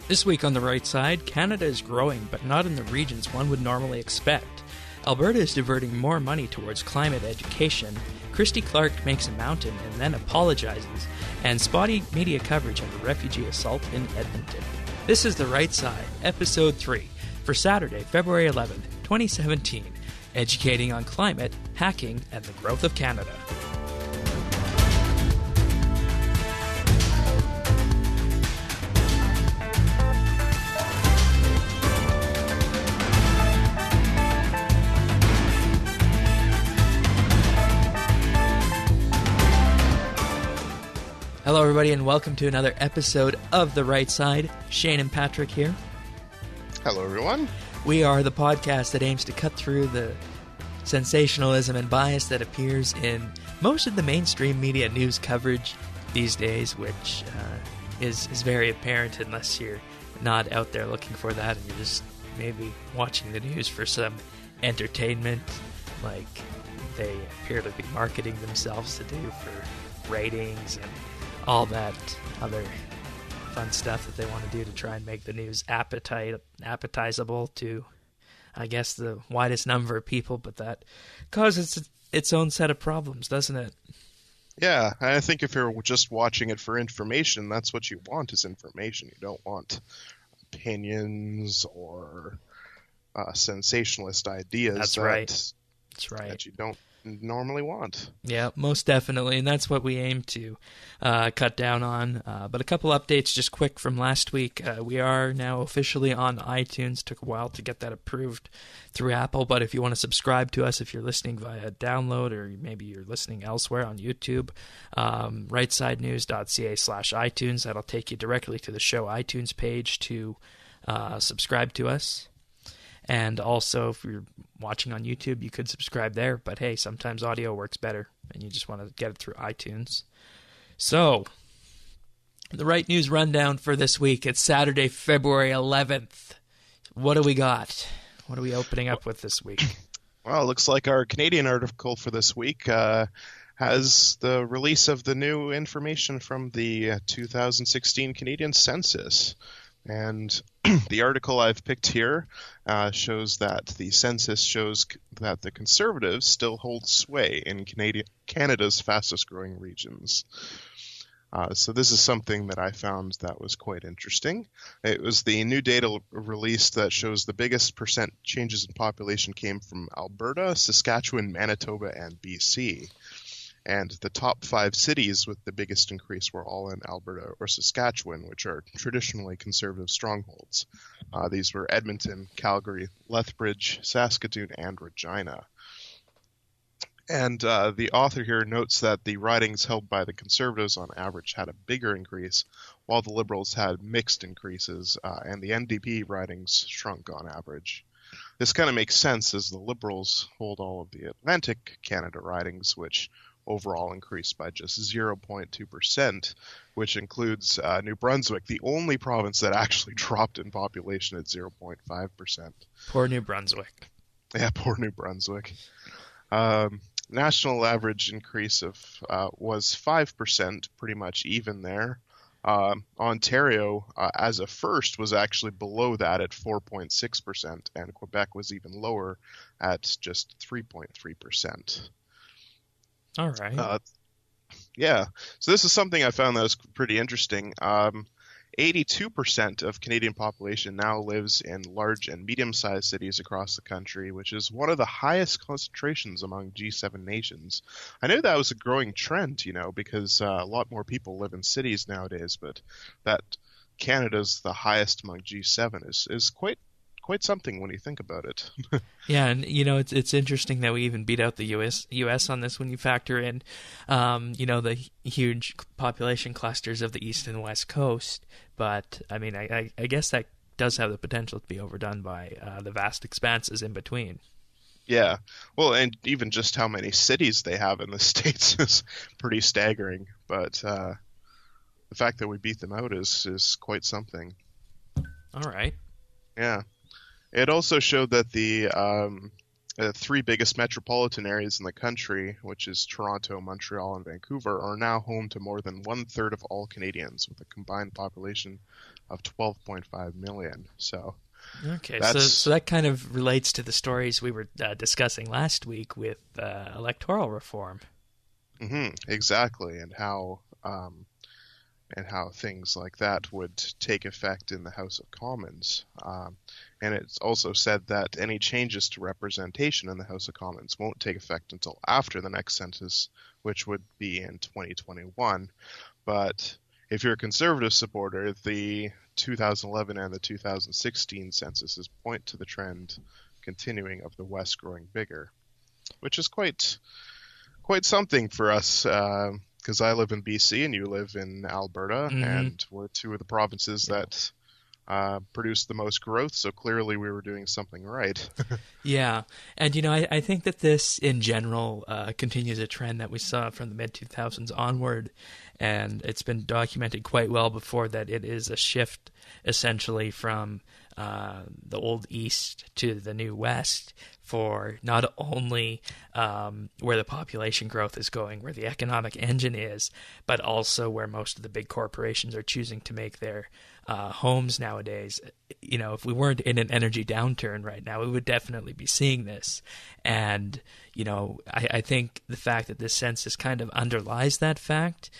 This week on the right side, Canada is growing, but not in the regions one would normally expect. Alberta is diverting more money towards climate education. Christy Clark makes a mountain and then apologizes. And spotty media coverage of a refugee assault in Edmonton. This is The Right Side, Episode 3, for Saturday, February 11th, 2017. Educating on climate, hacking, and the growth of Canada. Hello, everybody, and welcome to another episode of The Right Side. Shane and Patrick here. Hello, everyone. We are the podcast that aims to cut through the sensationalism and bias that appears in most of the mainstream media news coverage these days, which is very apparent unless you're not out there looking for that and you're just maybe watching the news for some entertainment, like they appear to be marketing themselves to do for ratings and all that other fun stuff that they want to do to try and make the news appetizable to, I guess, the widest number of people, but that causes its own set of problems, doesn't it? Yeah, I think if you're just watching it for information, that's what you want is information. You don't want opinions or sensationalist ideas. That's right. That's right. That you don't normally want. Yeah, most definitely, and that's what we aim to cut down on. But a couple updates just quick from last week. We are now officially on iTunes. Took a while to get that approved through Apple, but if you want to subscribe to us, if you're listening via download or maybe you're listening elsewhere on YouTube, rightsidenews.ca/iTunes, that'll take you directly to the show iTunes page to subscribe to us. And also, if you're watching on YouTube, you could subscribe there. But hey, sometimes audio works better, and you just want to get it through iTunes. So, the right news rundown for this week. It's Saturday, February 11th. What do we got? What are we opening up with this week? Well, it looks like our Canadian article for this week has the release of the new information from the 2016 Canadian Census. And the article I've picked here shows that the census shows that the Conservatives still hold sway in Canada's fastest-growing regions. So this is something that I found that was quite interesting. It was the new data released that shows the biggest percent changes in population came from Alberta, Saskatchewan, Manitoba, and BC. And the top 5 cities with the biggest increase were all in Alberta or Saskatchewan, which are traditionally conservative strongholds. These were Edmonton, Calgary, Lethbridge, Saskatoon, and Regina. And the author here notes that the ridings held by the Conservatives on average had a bigger increase, while the Liberals had mixed increases, and the NDP ridings shrunk on average. This kind of makes sense as the Liberals hold all of the Atlantic Canada ridings, which overall increased by just 0.2%, which includes New Brunswick, the only province that actually dropped in population at 0.5%. Poor New Brunswick. Yeah, poor New Brunswick. National average increase of was 5%, pretty much even there. Ontario, as a first, was actually below that at 4.6%, and Quebec was even lower at just 3.3%. All right. Yeah. So this is something I found that was pretty interesting. 82% of Canadian population now lives in large and medium-sized cities across the country, which is one of the highest concentrations among G7 nations. I knew that was a growing trend, because a lot more people live in cities nowadays, but that Canada's the highest among G7 is quite something when you think about it. Yeah, and it's interesting that we even beat out the US on this when you factor in the huge population clusters of the east and west coast. But I mean, I guess that does have the potential to be overdone by the vast expanses in between. Yeah, well, and even just how many cities they have in the States is pretty staggering. But the fact that we beat them out is quite something. All right. Yeah. It also showed that the 3 biggest metropolitan areas in the country, which is Toronto, Montreal, and Vancouver, are now home to more than 1/3 of all Canadians, with a combined population of 12.5 million. So Okay, that's so that kind of relates to the stories we were discussing last week with electoral reform. exactly, and how things like that would take effect in the House of Commons. And it's also said that any changes to representation in the House of Commons won't take effect until after the next census, which would be in 2021. But if you're a conservative supporter, the 2011 and the 2016 censuses point to the trend continuing of the West growing bigger, which is quite something for us. Because I live in BC and you live in Alberta, and we're two of the provinces that produce the most growth, so clearly we were doing something right. Yeah, and I think that this in general continues a trend that we saw from the mid-2000s onward, and it's been documented quite well before that it is a shift essentially from the old East to the new West for not only where the population growth is going, where the economic engine is, but also where most of the big corporations are choosing to make their homes nowadays. If we weren't in an energy downturn right now, we would definitely be seeing this. And, I think the fact that this census kind of underlies that fact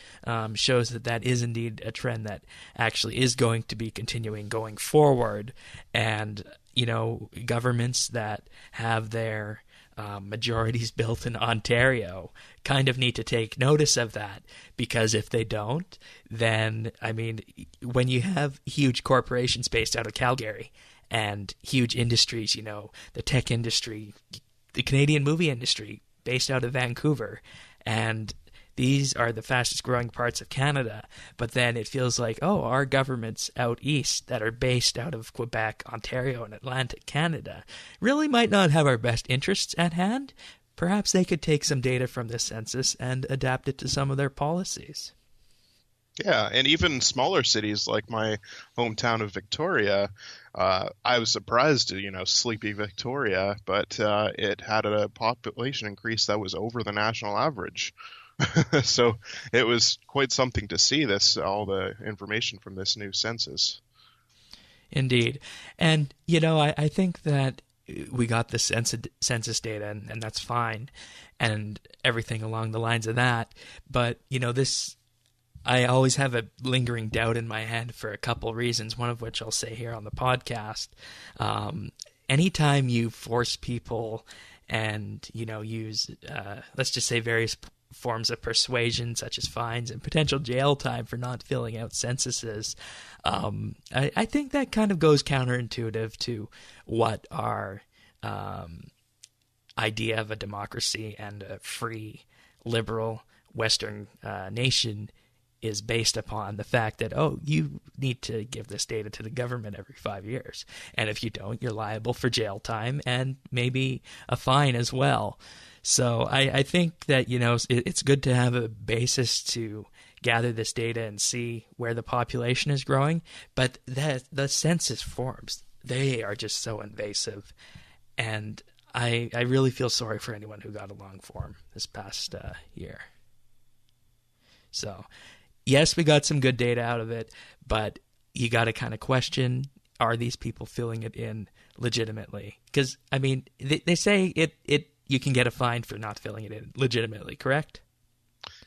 shows that is indeed a trend that actually is going to be continuing going forward. And, governments that have their majorities built in Ontario kind of need to take notice of that, because if they don't, then, when you have huge corporations based out of Calgary and huge industries, the tech industry, the Canadian movie industry based out of Vancouver, and these are the fastest growing parts of Canada, but then it feels like, our governments out east that are based out of Quebec, Ontario, and Atlantic Canada really might not have our best interests at hand. Perhaps they could take some data from this census and adapt it to some of their policies. Yeah, and even smaller cities like my hometown of Victoria, I was surprised at, sleepy Victoria, but it had a population increase that was over the national average. So it was quite something to see all the information from this new census. Indeed. And, I think that we got the census data, and that's fine, and everything along the lines of that. But, I always have a lingering doubt in my head for a couple reasons, one of which I'll say here on the podcast. Anytime you force people and, use, let's just say various forms of persuasion, such as fines and potential jail time for not filling out censuses, I think that kind of goes counterintuitive to what our idea of a democracy and a free, liberal Western nation is based upon the fact that, you need to give this data to the government every 5 years. And if you don't, you're liable for jail time and maybe a fine as well. So I think that, it's good to have a basis to gather this data and see where the population is growing. But the census forms, they are just so invasive. And I really feel sorry for anyone who got a long form this past year. So, yes, we got some good data out of it, but you got to kind of question, are these people filling it in legitimately? Because, they say you can get a fine for not filling it in legitimately, correct?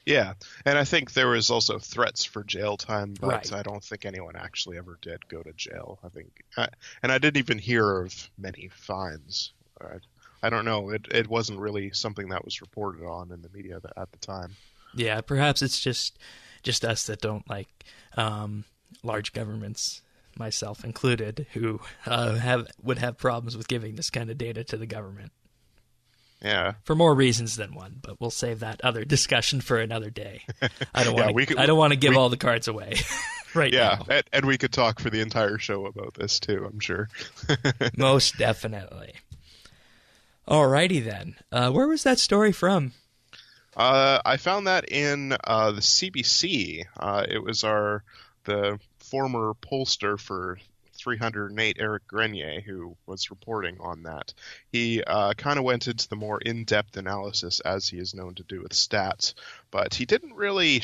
Yeah, and I think there was also threats for jail time, but right. I don't think anyone actually ever did go to jail. And I didn't even hear of many fines. I don't know. It wasn't really something that was reported on in the media at the time. Yeah, perhaps it's just us that don't like large governments, myself included, who would have problems with giving this kind of data to the government. Yeah. For more reasons than one, but we'll save that other discussion for another day. I don't want to give all the cards away right now. Yeah, and we could talk for the entire show about this too, I'm sure. Most definitely. Alrighty then. Where was that story from? I found that in the CBC. It was the former pollster for 308, Eric Grenier, who was reporting on that. He kind of went into the more in-depth analysis, as he is known to do with stats, but he didn't really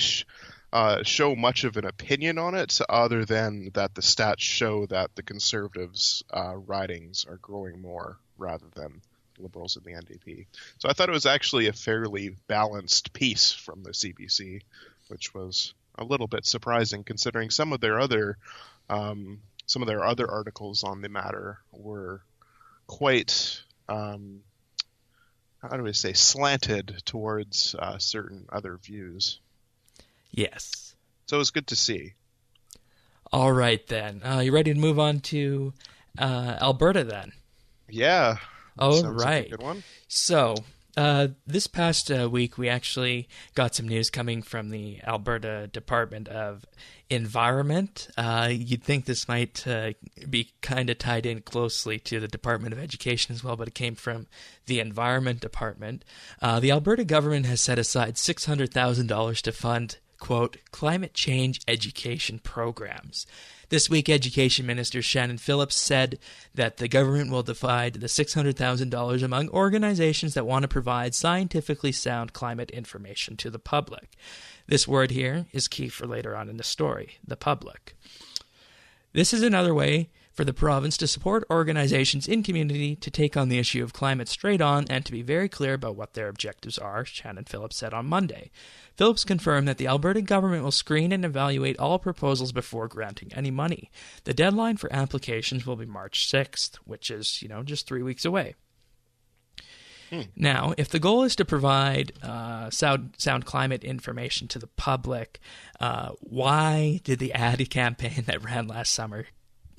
show much of an opinion on it, other than that the stats show that the Conservatives' ridings are growing more rather than Liberals in the NDP. So I thought it was actually a fairly balanced piece from the CBC, which was a little bit surprising considering some of their other articles on the matter were quite, how do we say, slanted towards certain other views. Yes. So it was good to see. All right, then. You ready to move on to Alberta, then? Yeah. All Sounds right. like a good one. So, this past week, we actually got some news coming from the Alberta Department of Environment. You'd think this might be kind of tied in closely to the Department of Education as well, but it came from the Environment Department. The Alberta government has set aside $600,000 to fund, quote, climate change education programs. This week, Education Minister Shannon Phillips said that the government will divide the $600,000 among organizations that want to provide scientifically sound climate information to the public. This word here is key for later on in the story, the public. This is another way for the province to support organizations in community to take on the issue of climate straight on and to be very clear about what their objectives are, Shannon Phillips said on Monday. Phillips confirmed that the Alberta government will screen and evaluate all proposals before granting any money. The deadline for applications will be March 6th, which is, just 3 weeks away. Now, if the goal is to provide sound climate information to the public, why did the ad campaign that ran last summer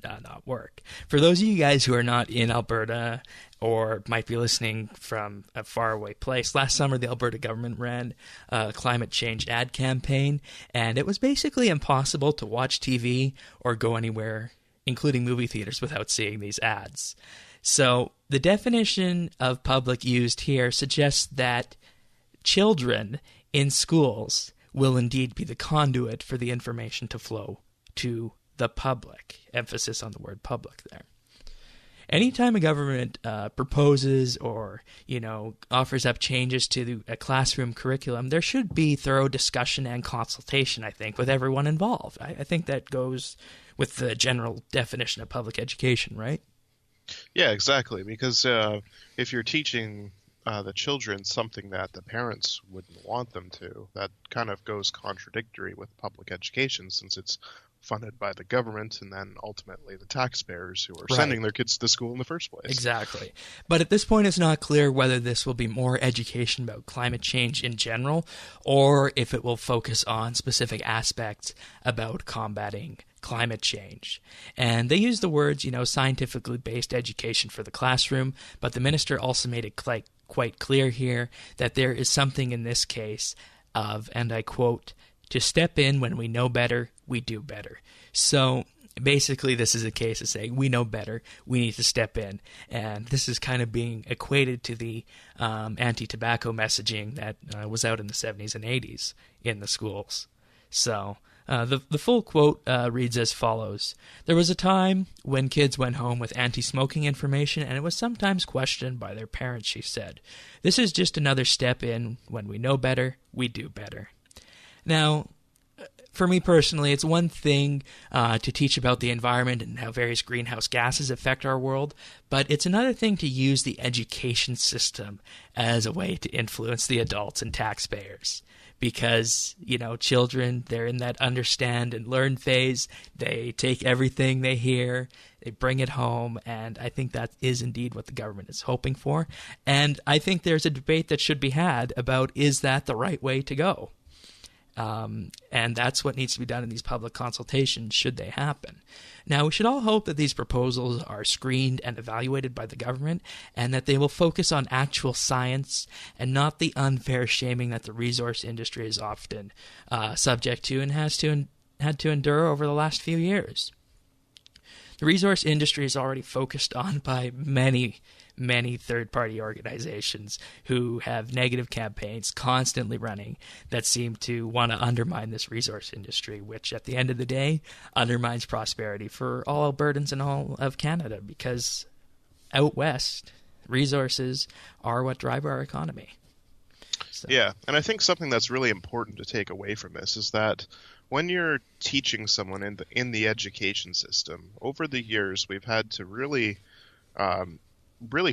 not work? For those of you guys who are not in Alberta or might be listening from a faraway place, last summer the Alberta government ran a climate change ad campaign, and it was basically impossible to watch TV or go anywhere, including movie theaters, without seeing these ads. So the definition of public used here suggests that children in schools will indeed be the conduit for the information to flow to the public. Emphasis on the word public there. Anytime a government proposes or, offers up changes to a classroom curriculum, there should be thorough discussion and consultation, I think, with everyone involved. I think that goes with the general definition of public education, right? Yeah, exactly. Because if you're teaching the children something that the parents wouldn't want them to, that kind of goes contradictory with public education, since it's funded by the government and then ultimately the taxpayers who are sending their kids to school in the first place. Exactly. But at this point, it's not clear whether this will be more education about climate change in general or if it will focus on specific aspects about combating climate change. And they use the words, scientifically based education for the classroom, but the minister also made it quite clear here that there is something in this case of, and I quote, to step in when we know better, we do better. So basically this is a case of saying we know better, we need to step in. And this is kind of being equated to the anti-tobacco messaging that was out in the 70s and 80s in the schools. So the full quote reads as follows. There was a time when kids went home with anti-smoking information, and it was sometimes questioned by their parents, she said. This is just another step in. When we know better, we do better. Now, for me personally, it's one thing to teach about the environment and how various greenhouse gases affect our world, but it's another thing to use the education system as a way to influence the adults and taxpayers. Because, children, they're in that understand and learn phase. They take everything they hear, they bring it home, and I think that is indeed what the government is hoping for. And I think there's a debate that should be had about, is that the right way to go? And that's what needs to be done in these public consultations, should they happen. Now, we should all hope that these proposals are screened and evaluated by the government, and that they will focus on actual science and not the unfair shaming that the resource industry is often subject to and had to endure over the last few years. The resource industry is already focused on by many third-party organizations who have negative campaigns constantly running that seem to want to undermine this resource industry, which at the end of the day undermines prosperity for all Albertans and all of Canada, because out west, resources are what drive our economy. So. Yeah, and I think something that's really important to take away from this is that when you're teaching someone in the education system, over the years we've had to really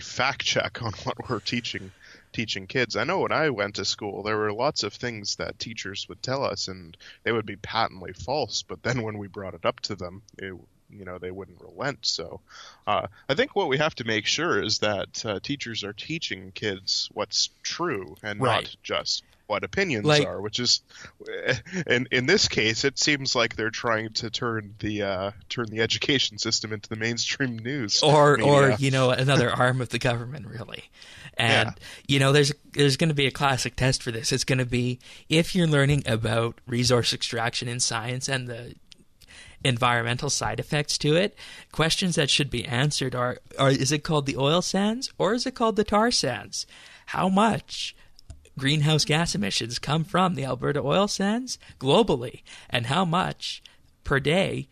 fact check on what we're teaching kids. I know when I went to school, there were lots of things that teachers would tell us, and they would be patently false. But then when we brought it up to them, they wouldn't relent. So I think what we have to make sure is that teachers are teaching kids what's true and Right. not just what opinions Like- are, which is, in this case, it seems like they're trying to turn the education system into the mainstream news or media. another arm of the government, really. And there's going to be a classic test for this. It's going to be if you're learning about resource extraction in science and the environmental side effects to it, questions that should be answered are is it called the oil sands or is it called the tar sands? How much greenhouse gas emissions come from the Alberta oil sands globally, and how much per day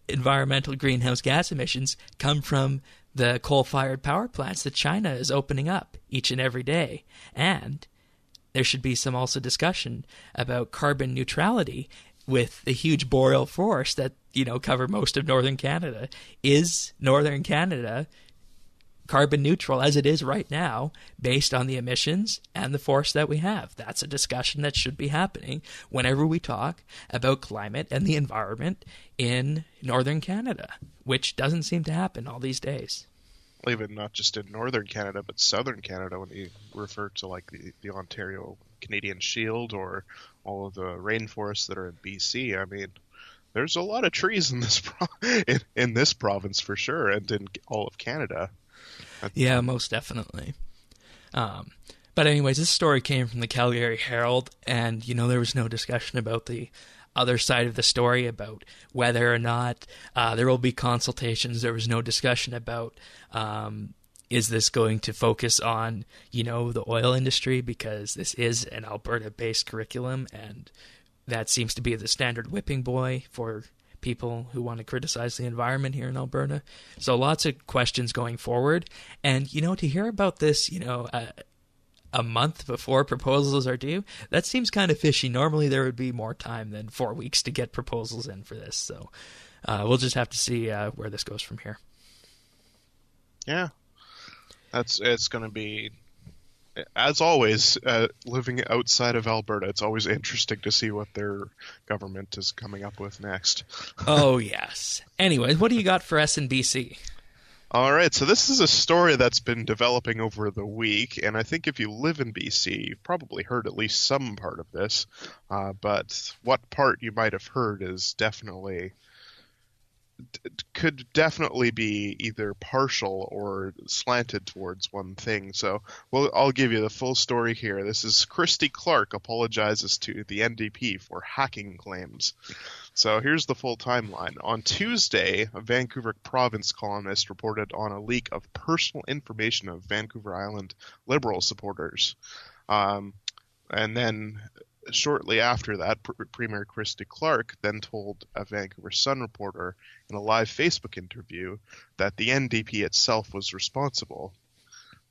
environmental greenhouse gas emissions come from the coal-fired power plants that China is opening up each and every day. And there should be some also discussion about carbon neutrality with the huge boreal forests that, cover most of northern Canada. Is northern Canada carbon neutral as it is right now based on the emissions and the force that we have? That's a discussion that should be happening whenever we talk about climate and the environment in northern Canada, which doesn't seem to happen all these days. Even not just in northern Canada, but southern Canada, when you refer to like the Ontario Canadian Shield or all of the rainforests that are in BC. I mean, there's a lot of trees in this in this province for sure, and in all of Canada. Yeah, most definitely. But anyways, this story came from the Calgary Herald, and there was no discussion about the other side of the story about whether or not there will be consultations. There was no discussion about is this going to focus on the oil industry, because this is an Alberta-based curriculum, and that seems to be the standard whipping boy for people who want to criticize the environment here in Alberta. So lots of questions going forward. And, to hear about this, a month before proposals are due, that seems kind of fishy. Normally there would be more time than 4 weeks to get proposals in for this. So we'll just have to see where this goes from here. Yeah. It's going to be, as always, living outside of Alberta, it's always interesting to see what their government is coming up with next. Oh, yes. Anyways, what do you got for SNBC? All right, so this is a story that's been developing over the week, and I think if you live in BC, you've probably heard at least some part of this, but what part you might have heard is could definitely be either partial or slanted towards one thing. So I'll give you the full story here. This is Christy Clark apologizes to the NDP for hacking claims. So here's the full timeline. On Tuesday, a Vancouver province columnist reported on a leak of personal information of Vancouver Island Liberal supporters. And then shortly after that, Premier Christy Clark then told a Vancouver Sun reporter in a live Facebook interview that the NDP itself was responsible.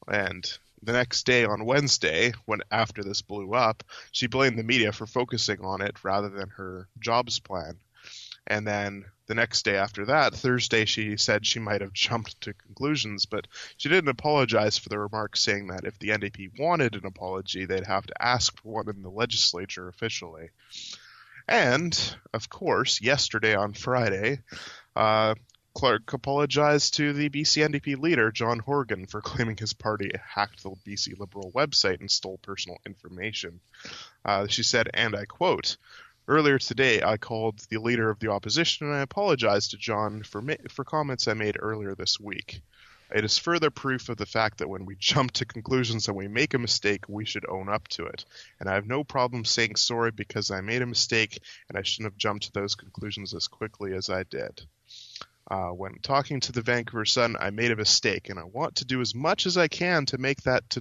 And the next day, on Wednesday, after this blew up, she blamed the media for focusing on it rather than her jobs plan. And then the next day after that, Thursday, she said she might have jumped to conclusions, but she didn't apologize for the remarks, saying that if the NDP wanted an apology, they'd have to ask for one in the legislature officially. And, of course, yesterday on Friday, Clark apologized to the BC NDP leader, John Horgan, for claiming his party hacked the BC Liberal website and stole personal information. She said, and I quote, "Earlier today, I called the leader of the opposition and I apologized to John for comments I made earlier this week. It is further proof of the fact that when we jump to conclusions and we make a mistake, we should own up to it. And I have no problem saying sorry because I made a mistake and I shouldn't have jumped to those conclusions as quickly as I did. When talking to the Vancouver Sun, I made a mistake and I want to do as much as I can to make that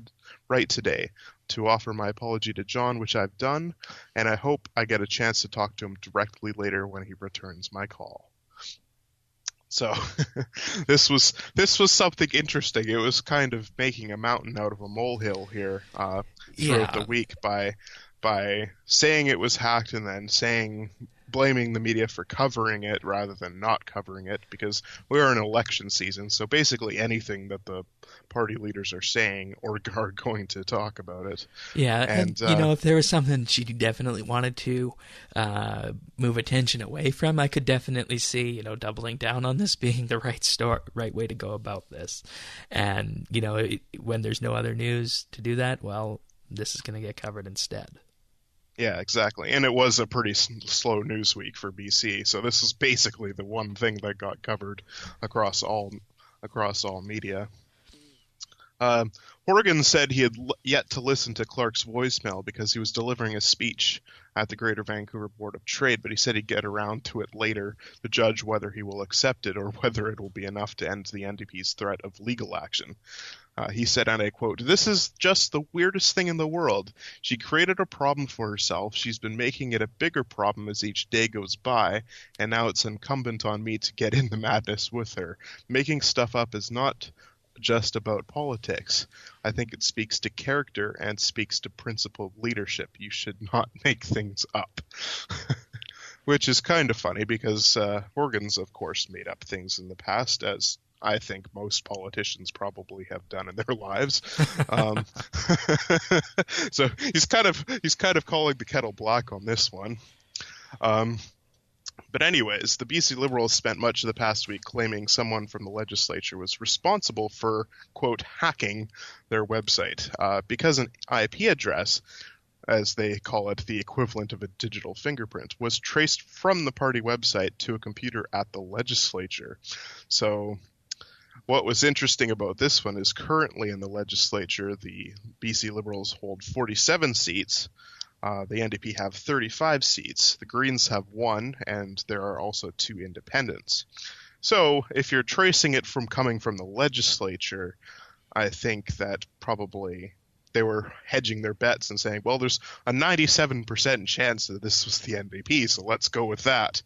right today, to offer my apology to John, which I've done, and I hope I get a chance to talk to him directly later when he returns my call." So this was something interesting. It was kind of making a mountain out of a molehill here throughout the week by saying it was hacked and then blaming the media for covering it rather than not covering it, because we're in election season. So basically anything that the party leaders are saying or are going to talk about it. Yeah, and if there was something she definitely wanted to move attention away from, I could definitely see, doubling down on this being the right way to go about this. And, when there's no other news to do that, well, this is going to get covered instead. Yeah, exactly. And it was a pretty slow news week for BC, so this is basically the one thing that got covered across all media. Horgan said he had yet to listen to Clark's voicemail because he was delivering a speech at the Greater Vancouver Board of Trade, but he said he'd get around to it later to judge whether he will accept it or whether it will be enough to end the NDP's threat of legal action. He said, and I quote, "This is just the weirdest thing in the world. She created a problem for herself. She's been making it a bigger problem as each day goes by, and now it's incumbent on me to get in the madness with her. Making stuff up is not just about politics. I think it speaks to character and speaks to principled leadership. You should not make things up." Which is kind of funny because Horgan's, of course, made up things in the past, as I think most politicians probably have done in their lives. So he's kind of calling the kettle black on this one. But anyways, the BC Liberals spent much of the past week claiming someone from the legislature was responsible for, quote, hacking their website, because an IP address, as they call it, the equivalent of a digital fingerprint, was traced from the party website to a computer at the legislature. So what was interesting about this one is currently in the legislature, the BC Liberals hold 47 seats. The NDP have 35 seats. The Greens have 1, and there are also 2 independents. So if you're tracing it from coming from the legislature, I think that probably they were hedging their bets and saying, well, there's a 97% chance that this was the NDP, so let's go with that.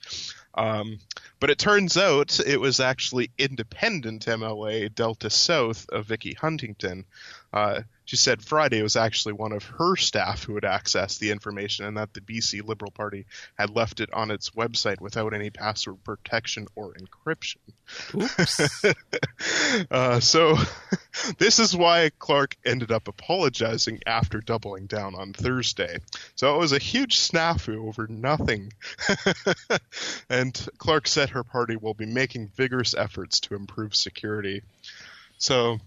But it turns out it was actually independent MLA Delta South of Vicky Huntington. She said Friday it was actually one of her staff who had accessed the information and that the BC Liberal Party had left it on its website without any password protection or encryption. Oops. So this is why Clark ended up apologizing after doubling down on Thursday. So it was a huge snafu over nothing. And Clark said her party will be making vigorous efforts to improve security. So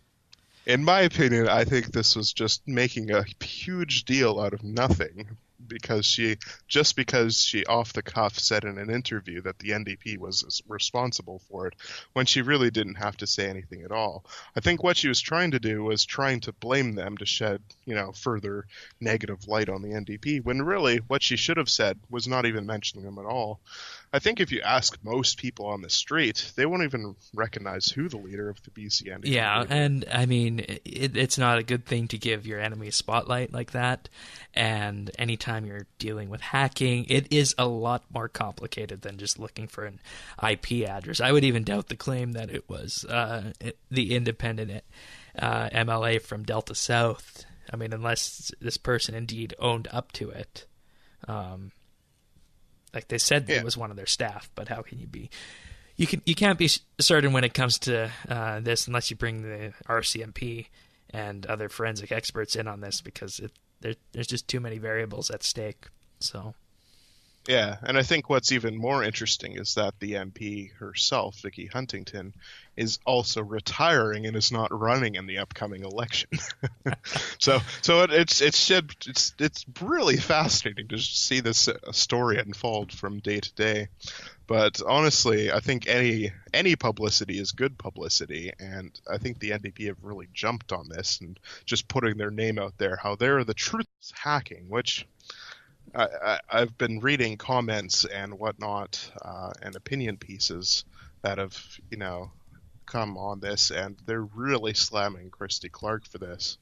in my opinion, I think this was just making a huge deal out of nothing because she off the cuff said in an interview that the NDP was responsible for it when she really didn't have to say anything at all. I think what she was trying to do was trying to blame them to shed, further negative light on the NDP, when really what she should have said was not even mentioning them at all. I think if you ask most people on the street, they won't even recognize who the leader of the BC NDP is. Yeah, and I mean, it's not a good thing to give your enemy a spotlight like that. And anytime you're dealing with hacking, it is a lot more complicated than just looking for an IP address. I would even doubt the claim that it was the independent MLA from Delta South. I mean, unless this person indeed owned up to it. Like they said, it was one of their staff, but how can you be? You can't be certain when it comes to this unless you bring the RCMP and other forensic experts in on this, because there's just too many variables at stake. So. Yeah, and I think what's even more interesting is that the MP herself, Vicky Huntington, is also retiring and is not running in the upcoming election. So it's really fascinating to see this story unfold from day to day. But honestly, I think any publicity is good publicity, and I think the NDP have really jumped on this and just putting their name out there, how they're the truth hacking, which I've been reading comments and whatnot and opinion pieces that have, come on this, and they're really slamming Christy Clark for this.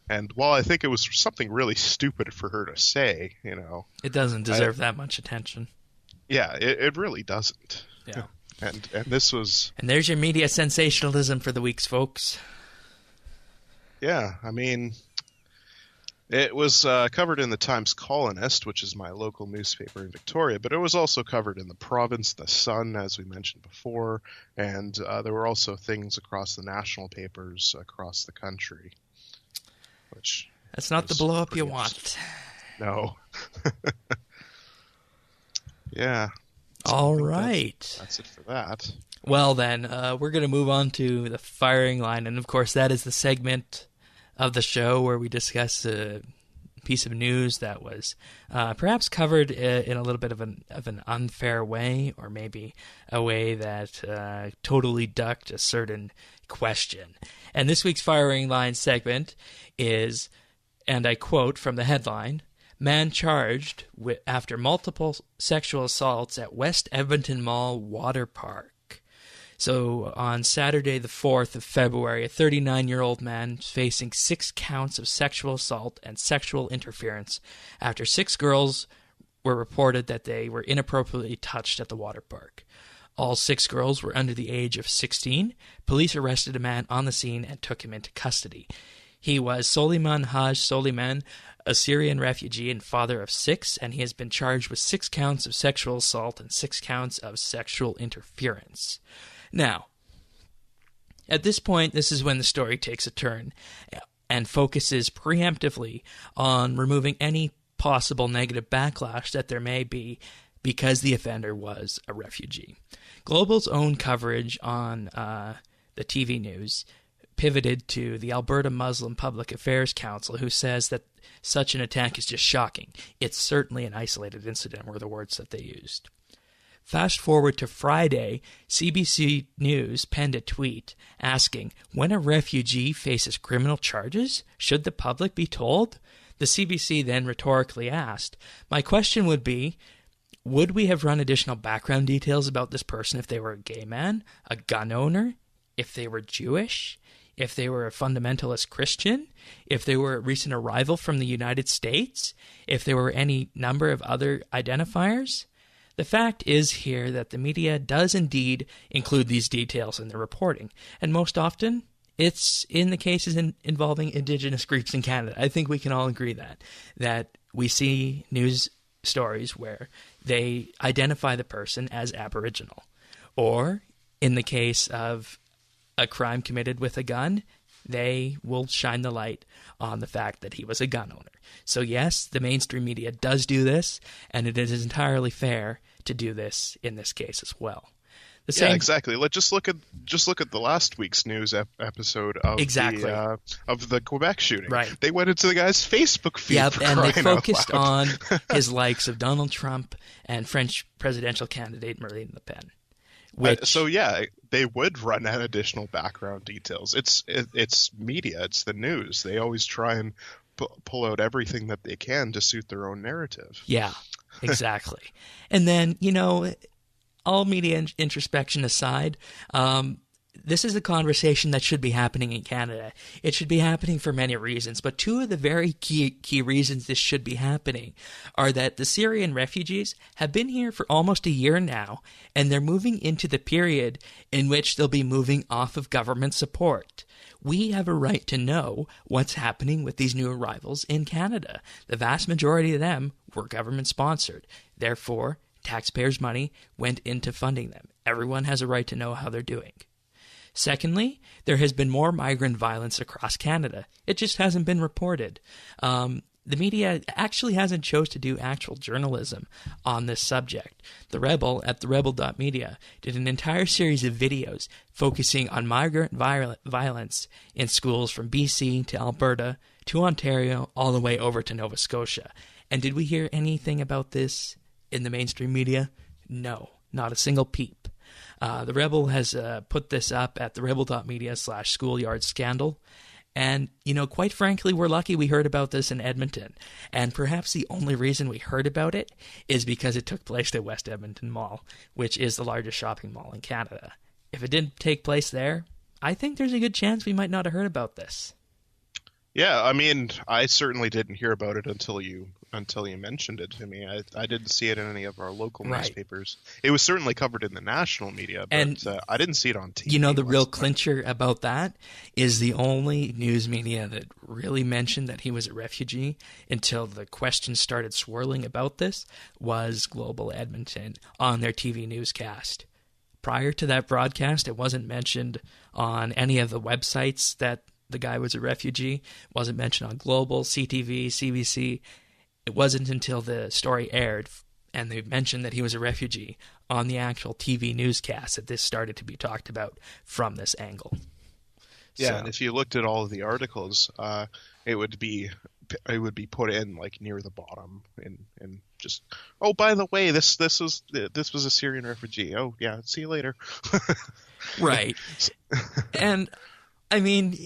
And while I think it was something really stupid for her to say, it doesn't deserve that much attention. Yeah, it really doesn't. Yeah. And this was... And there's your media sensationalism for the weeks, folks. Yeah, I mean, it was covered in the Times Colonist, which is my local newspaper in Victoria, but it was also covered in the Province, the Sun, as we mentioned before, and there were also things across the national papers across the country. Which That's not the blow-up you want. No. Yeah. All right. That's it for that. Well, then, we're going to move on to the firing line. And, of course, that is the segment of the show where we discuss a piece of news that was perhaps covered in a little bit of an unfair way, or maybe a way that totally ducked a certain question. And this week's firing line segment is, and I quote from the headline, "Man charged after multiple sexual assaults at West Edmonton Mall water park." So on Saturday the 4th of February, a 39-year-old man is facing 6 counts of sexual assault and sexual interference after 6 girls were reported that they were inappropriately touched at the water park. All 6 girls were under the age of 16. Police arrested a man on the scene and took him into custody. He was Soliman Haj Soliman, a Syrian refugee and father of 6, and he has been charged with 6 counts of sexual assault and 6 counts of sexual interference. Now, at this point, this is when the story takes a turn and focuses preemptively on removing any possible negative backlash that there may be because the offender was a refugee. Global's own coverage on the TV news pivoted to the Alberta Muslim Public Affairs Council, who says that such an attack is just shocking. It's certainly an isolated incident, were the words that they used. Fast forward to Friday, CBC News penned a tweet asking, "When a refugee faces criminal charges, should the public be told?" The CBC then rhetorically asked, "My question would be, would we have run additional background details about this person if they were a gay man, a gun owner, if they were Jewish, if they were a fundamentalist Christian, if they were a recent arrival from the United States, if there were any number of other identifiers?" The fact is here that the media does indeed include these details in their reporting, and most often it's in the cases involving Indigenous groups in Canada. I think we can all agree that we see news stories where they identify the person as Aboriginal, or in the case of a crime committed with a gun, they will shine the light on the fact that he was a gun owner. So yes, the mainstream media does do this, and it is entirely fair to do this in this case as well. Yeah, exactly. Just look at the last week's news episode of the Quebec shooting. Right. They went into the guy's Facebook feed. Yep, and they focused on his likes of Donald Trump and French presidential candidate Marine Le Pen. So yeah, they would run out additional background details. It's media. It's the news. They always try and pull out everything that they can to suit their own narrative. Yeah, exactly. And then, all media introspection aside, this is a conversation that should be happening in Canada. It should be happening for many reasons, but 2 of the very key reasons this should be happening are that the Syrian refugees have been here for almost a year now, and they're moving into the period in which they'll be moving off of government support. We have a right to know what's happening with these new arrivals in Canada. The vast majority of them were government-sponsored. Therefore, taxpayers' money went into funding them. Everyone has a right to know how they're doing. Secondly, there has been more migrant violence across Canada. It just hasn't been reported. The media actually hasn't chose to do actual journalism on this subject. The Rebel at therebel.media did an entire series of videos focusing on migrant violence in schools from BC to Alberta to Ontario all the way over to Nova Scotia. And did we hear anything about this in the mainstream media? No, not a single peep. The Rebel has put this up at therebel.media/schoolyard-scandal. And, quite frankly, we're lucky we heard about this in Edmonton. And perhaps the only reason we heard about it is because it took place at West Edmonton Mall, which is the largest shopping mall in Canada. If it didn't take place there, I think there's a good chance we might not have heard about this. Yeah, I mean, I certainly didn't hear about it until you mentioned it to me. I didn't see it in any of our local Right. newspapers. It was certainly covered in the national media, And but I didn't see it on you know, TV the real whatsoever. clincher about that is the only news media that really mentioned that he was a refugee until the questions started swirling about this was Global Edmonton on their TV newscast. Prior to that broadcast, it wasn't mentioned on any of the websites that the guy was a refugee. It wasn't mentioned on Global, CTV, CBC. It wasn't until the story aired and they mentioned that he was a refugee on the actual TV newscast that this started to be talked about from this angle. Yeah, So, and if you looked at all of the articles, it would be it would be put in like near the bottom and just, oh, by the way, this was a Syrian refugee. Oh yeah, see you later. right. And I mean,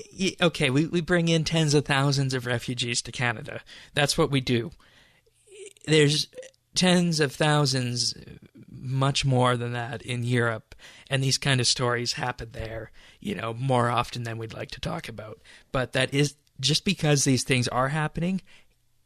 okay, we bring in tens of thousands of refugees to Canada. That's what we do. There's tens of thousands, much more than that, in Europe, and these kind of stories happen there, more often than we'd like to talk about. But that is just because these things are happening.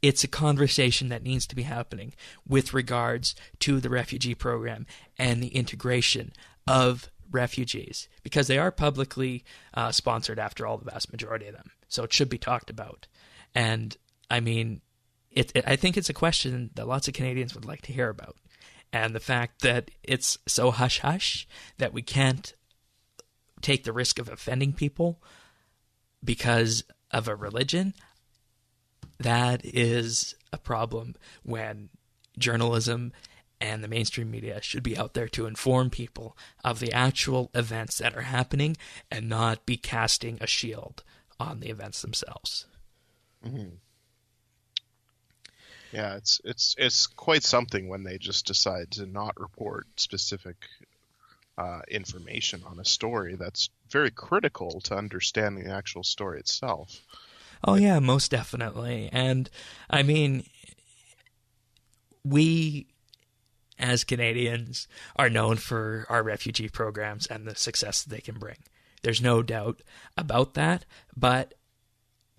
It's a conversation that needs to be happening with regards to the refugee program and the integration of refugees, because they are publicly sponsored, after all, the vast majority of them. So it should be talked about. And I mean, I think it's a question that lots of Canadians would like to hear about. And the fact that it's so hush-hush that we can't take the risk of offending people because of a religion, that is a problem when journalism and the mainstream media should be out there to inform people of the actual events that are happening and not be casting a shield on the events themselves. Mm-hmm. Yeah, it's quite something when they just decide to not report specific information on a story that's very critical to understanding the actual story itself. Oh, yeah, most definitely. And, I mean, we, as Canadians, are known for our refugee programs and the success that they can bring. There's no doubt about that. But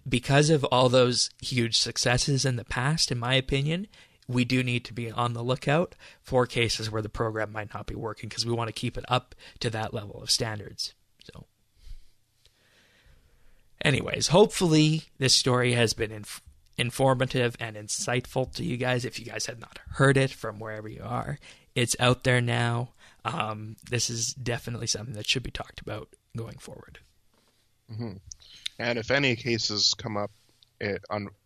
because of all those huge successes in the past, in my opinion, we do need to be on the lookout for cases where the program might not be working, because we want to keep it up to that level of standards. So, anyways, hopefully this story has been informative and insightful to you guys. If you guys have not heard it from wherever you are, it's out there now. This is definitely something that should be talked about going forward. Mm-hmm. And if any cases come up,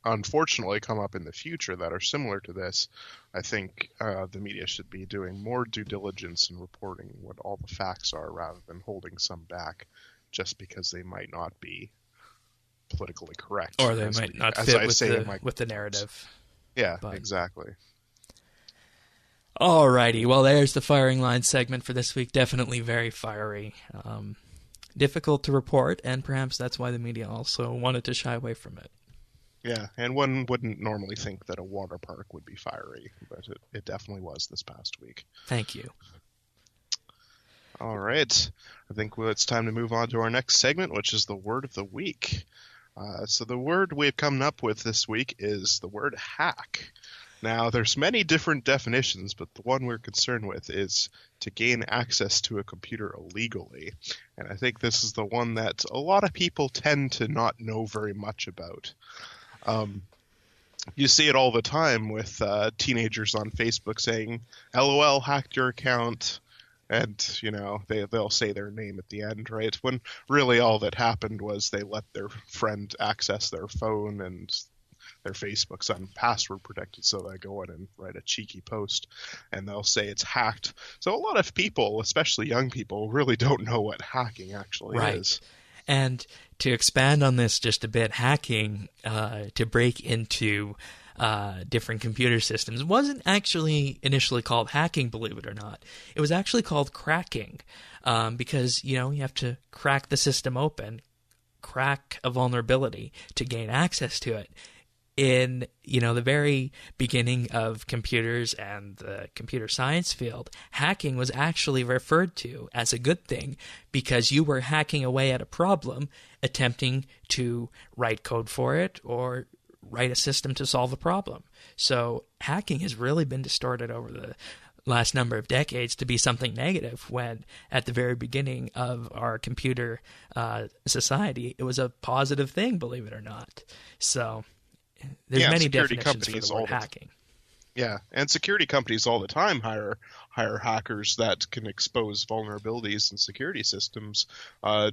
unfortunately come up in the future that are similar to this, I think the media should be doing more due diligence in reporting what all the facts are, rather than holding some back just because they might not be politically correct, or they might not fit with the narrative. Yeah, exactly. Alrighty, well, there's the firing line segment for this week. Definitely very fiery. Difficult to report, and perhaps that's why the media also wanted to shy away from it. Yeah, and one wouldn't normally think that a water park would be fiery, but it definitely was this past week. Thank you. All right. I think it's time to move on to our next segment, which is the word of the week. So the word we've come up with this week is the word hack. Now, there's many different definitions, but the one we're concerned with is to gain access to a computer illegally. And I think this is the one that a lot of people tend to not know very much about. You see it all the time with teenagers on Facebook saying, LOL, hacked your account. And, they'll say their name at the end, right? When really all that happened was they let their friend access their phone, and their Facebook's password protected, so they go in and write a cheeky post, and they'll say it's hacked. So a lot of people, especially young people, really don't know what hacking actually is. And to expand on this just a bit, hacking, to break into different computer systems, wasn't actually initially called hacking, believe it or not. It was actually called cracking, because, you have to crack the system open, crack a vulnerability to gain access to it. in, the very beginning of computers and the computer science field, hacking was actually referred to as a good thing because you were hacking away at a problem, attempting to write code for it or write a system to solve a problem. So hacking has really been distorted over the last number of decades to be something negative, when at the very beginning of our computer society, it was a positive thing, believe it or not. So there's many definitions for the word hacking. Yeah, and security companies all the time hire hackers that can expose vulnerabilities in security systems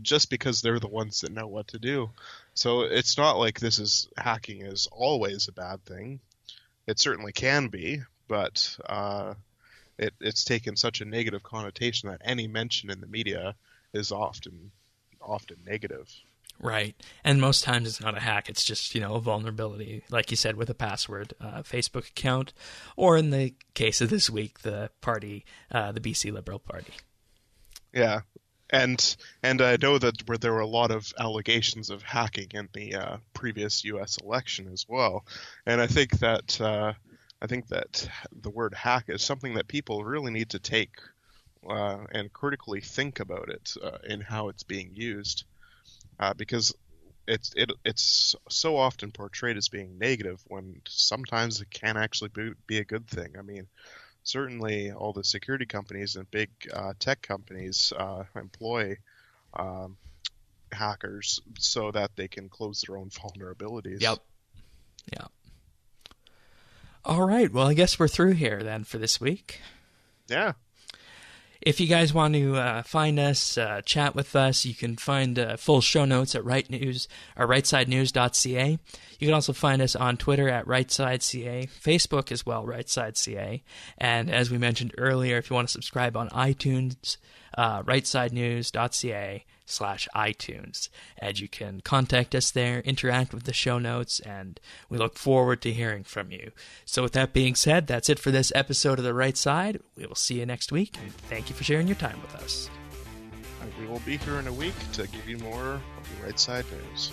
just because they're the ones that know what to do. So it's not like hacking is always a bad thing. It certainly can be, but it's taken such a negative connotation that any mention in the media is often negative. Right. And most times it's not a hack. It's just, a vulnerability, like you said, with a password, Facebook account, or in the case of this week, the party, the BC Liberal Party. Yeah. And I know that there were a lot of allegations of hacking in the previous U.S. election as well. And I think that the word hack is something that people really need to take and critically think about it in how it's being used. Because it's so often portrayed as being negative when sometimes it can actually be a good thing. I mean, certainly all the security companies and big tech companies employ hackers so that they can close their own vulnerabilities. Yep. Yeah. All right. Well, I guess we're through here then for this week. Yeah. If you guys want to find us, chat with us, you can find full show notes at rightsidenews.ca. You can also find us on Twitter at rightsideca, Facebook as well, rightsideca. And as we mentioned earlier, if you want to subscribe on iTunes, rightsidenews.ca/iTunes. And you can contact us there, interact with the show notes, and we look forward to hearing from you. So with that being said, that's it for this episode of The Right Side. We will see you next week, and thank you for sharing your time with us. We will be here in a week to give you more of the Right Side News.